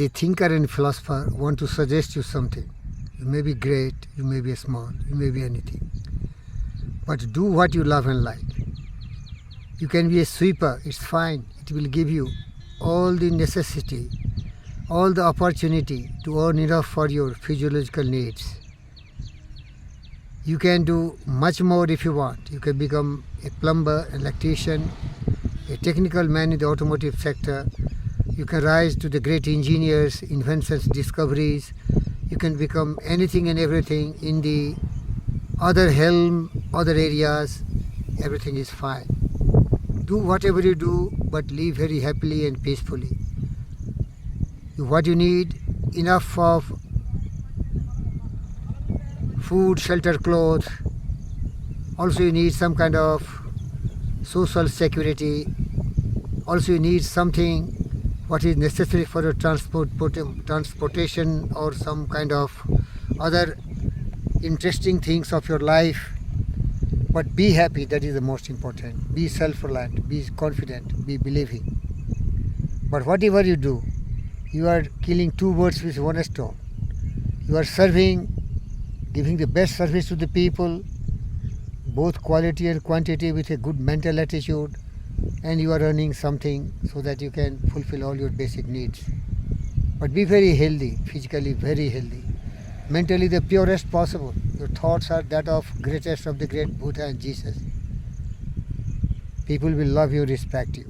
the thinker and philosopher want to suggest you something. You may be great, you may be small, you may be anything. But do what you love and like. You can be a sweeper, it's fine. It will give you all the necessity, all the opportunity to earn enough for your physiological needs. You can do much more if you want. You can become a plumber, an electrician, a technical man in the automotive sector. You can rise to the great engineers, inventions, discoveries. You can become anything and everything in the other helm, other areas. Everything is fine. Do whatever you do, but live very happily and peacefully. What you need, enough of food, shelter, clothes. Also you need some kind of social security. Also you need something what is necessary for your transportation or some kind of other interesting things of your life. But be happy, that is the most important. Be self-reliant, be confident, be believing. But whatever you do, you are killing two birds with one stone. You are serving, giving the best service to the people, both quality and quantity with a good mental attitude, and you are earning something so that you can fulfill all your basic needs. But be very healthy, physically very healthy, mentally the purest possible. Your thoughts are that of greatest of the great Buddha and Jesus. People will love you, respect you.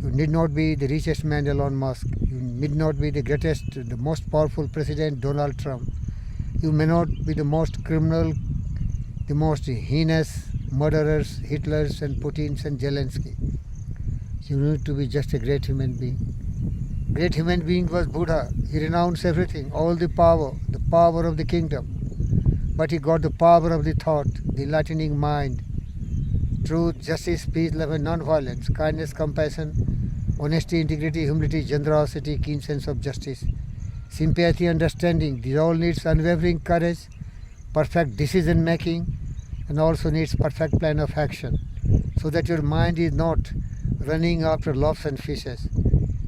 You need not be the richest man, Elon Musk. You need not be the greatest, the most powerful president, Donald Trump. You may not be the most criminal, the most heinous murderers, Hitlers and Putins and Zelensky. You need to be just a great human being. Great human being was Buddha. He renounced everything, all the power of the kingdom. But he got the power of the thought, the enlightening mind. Truth, justice, peace, love and non-violence, kindness, compassion, honesty, integrity, humility, generosity, keen sense of justice, sympathy, understanding. These all needs unwavering courage, perfect decision making, and also needs perfect plan of action, so that your mind is not running after loaves and fishes.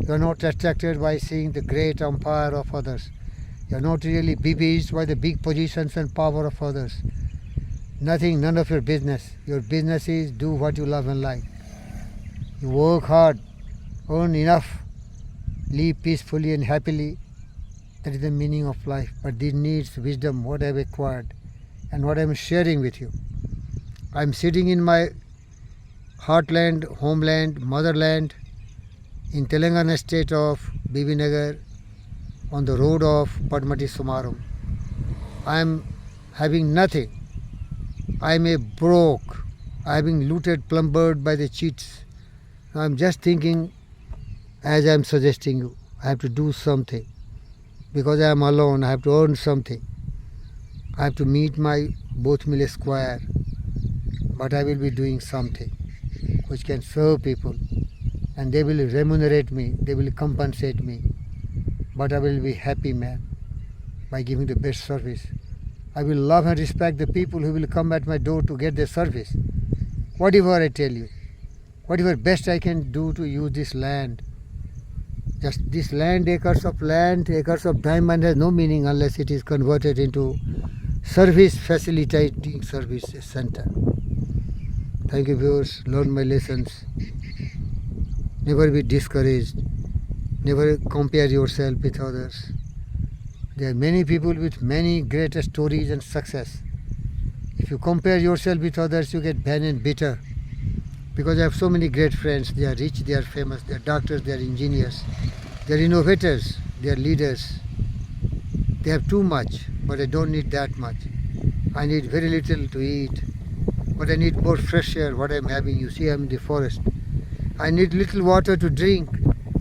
You are not attracted by seeing the great empire of others. You are not really bewitched by the big positions and power of others. Nothing, none of your business. Your business is do what you love and like. You work hard, earn enough, live peacefully and happily. That is the meaning of life. But this needs wisdom, what I have acquired and what I am sharing with you. I am sitting in my heartland, homeland, motherland, in Telangana state of Bibinagar, on the road of Padmati Sumaram. I am having nothing. I am a broke. I am being looted, plundered by the cheats. I am just thinking, as I am suggesting you, I have to do something. Because I am alone, I have to earn something. I have to meet my both meal square. But I will be doing something which can serve people. And they will remunerate me, they will compensate me. But I will be happy man by giving the best service. I will love and respect the people who will come at my door to get their service. Whatever I tell you, whatever best I can do to use this land. Just this land, acres of diamond has no meaning unless it is converted into service facilitating service center. Thank you viewers, learn my lessons. Never be discouraged. Never compare yourself with others. There are many people with many great stories and success. If you compare yourself with others, you get bad and bitter. Because I have so many great friends. They are rich, they are famous, they are doctors, they are engineers, they are innovators, they are leaders. They have too much, but I don't need that much. I need very little to eat, but I need more fresh air, what I am having. You see, I am in the forest. I need little water to drink.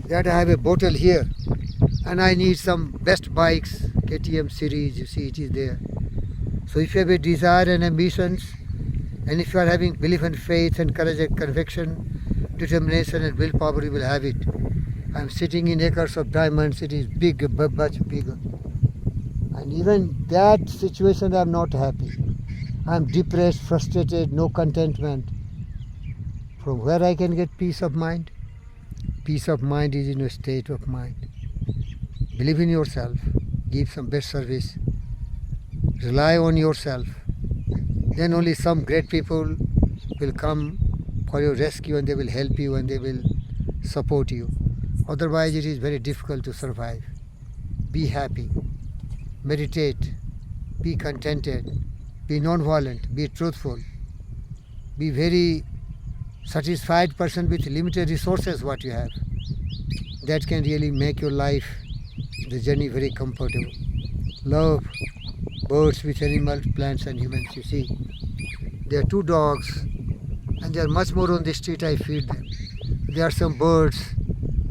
That I have a bottle here. And I need some best bikes, KTM series, you see it is there. So if you have a desire and ambitions, and if you are having belief and faith and courage and conviction, determination and willpower, you will have it. I am sitting in acres of diamonds, it is big, much bigger. And even that situation I am not happy. I am depressed, frustrated, no contentment. From where I can get peace of mind? Peace of mind is in a state of mind. Believe in yourself. Give some best service. Rely on yourself. Then only some great people will come for your rescue and they will help you and they will support you. Otherwise, it is very difficult to survive. Be happy. Meditate. Be contented. Be non-violent. Be truthful. Be very satisfied person with limited resources what you have. That can really make your life, the journey, very comfortable. Love birds with animals, plants and humans. You see, there are 2 dogs and there are much more on the street. I feed them. There are some birds.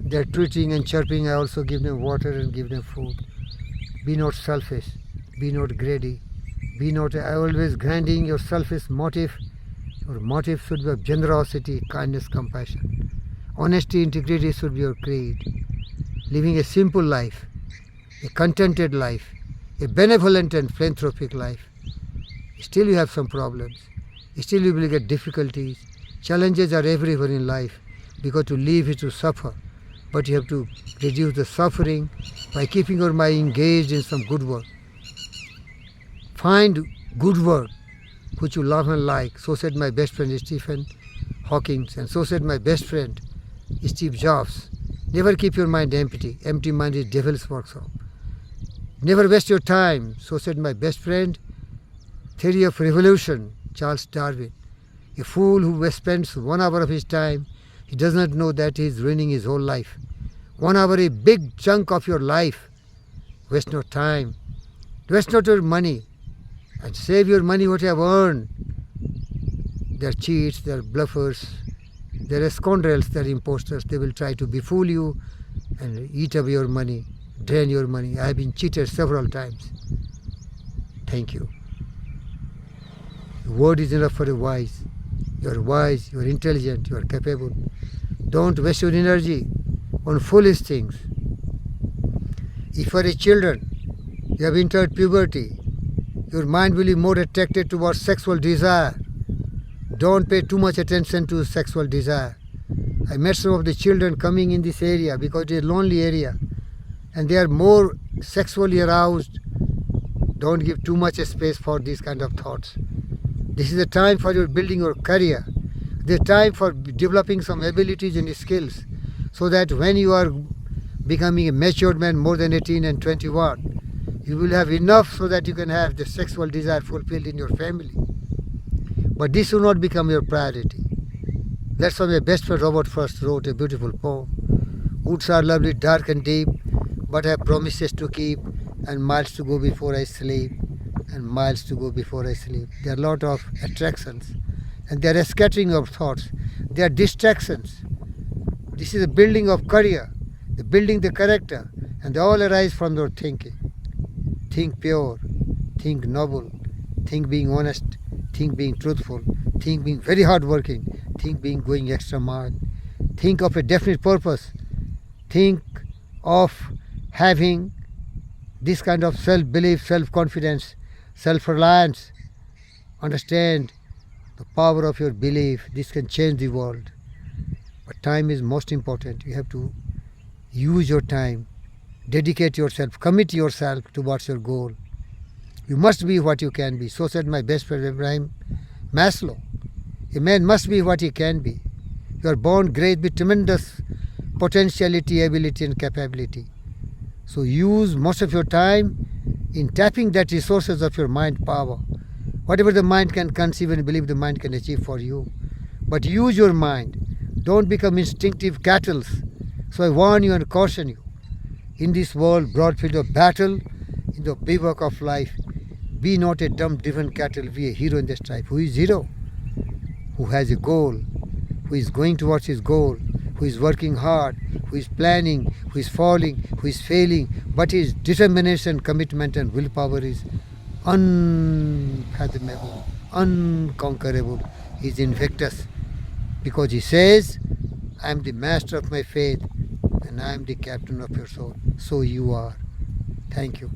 They are tweeting and chirping. I also give them water and give them food. Be not selfish. Be not greedy. Be not always grinding your selfish motive. Your motive should be of generosity, kindness, compassion. Honesty, integrity should be your creed. Living a simple life, a contented life, a benevolent and philanthropic life. Still you have some problems. Still you will get difficulties. Challenges are everywhere in life because to live is to suffer. But you have to reduce the suffering by keeping your mind engaged in some good work. Find good work which you love and like. So said my best friend Stephen Hawking, and so said my best friend Steve Jobs. Never keep your mind empty. Empty mind is devil's workshop. Never waste your time. So said my best friend, Theory of Revolution, Charles Darwin. A fool who spends 1 hour of his time, he does not know that he is ruining his whole life. 1 hour, a big chunk of your life. Waste no time. Waste not your money. And save your money what you have earned. They are cheats, they are bluffers, they are scoundrels, they are imposters. They will try to befool you and eat away your money, drain your money. I have been cheated several times. Thank you. The word is enough for a wise. You are wise, you are intelligent, you are capable. Don't waste your energy on foolish things. If you are a children, you have entered puberty, your mind will be more attracted towards sexual desire. Don't pay too much attention to sexual desire. I met some of the children coming in this area because it is a lonely area and they are more sexually aroused. Don't give too much space for these kind of thoughts. This is the time for your building your career. The time for developing some abilities and skills so that when you are becoming a matured man, more than 18 and 21, you will have enough so that you can have the sexual desire fulfilled in your family. But this will not become your priority. That's why my best friend Robert Frost wrote a beautiful poem. Woods are lovely, dark and deep, but I have promises to keep and miles to go before I sleep. And miles to go before I sleep. There are a lot of attractions and there are a scattering of thoughts. There are distractions. This is the building of career, the building the character, and they all arise from your thinking. Think pure, think noble, think being honest, think being truthful, think being very hardworking, think being going extra mile, think of a definite purpose, think of having this kind of self-belief, self-confidence, self-reliance. Understand the power of your belief. This can change the world. But time is most important. You have to use your time, dedicate yourself, commit yourself towards your goal. You must be what you can be. So said my best friend Abraham Maslow. A man must be what he can be. You are born great with tremendous potentiality, ability and capability. So use most of your time in tapping that resources of your mind power. Whatever the mind can conceive and believe, the mind can achieve for you. But use your mind. Don't become instinctive cattle. So I warn you and caution you. In this world, broad field of battle, in the bivouac of life, be not a dumb driven cattle, be a hero in the strife. Who is hero? Who has a goal, who is going towards his goal, who is working hard, who is planning, who is falling, who is failing, but his determination, commitment and willpower is unfathomable, unconquerable. He is invictus because he says, I am the master of my faith and I am the captain of your soul. So you are. Thank you.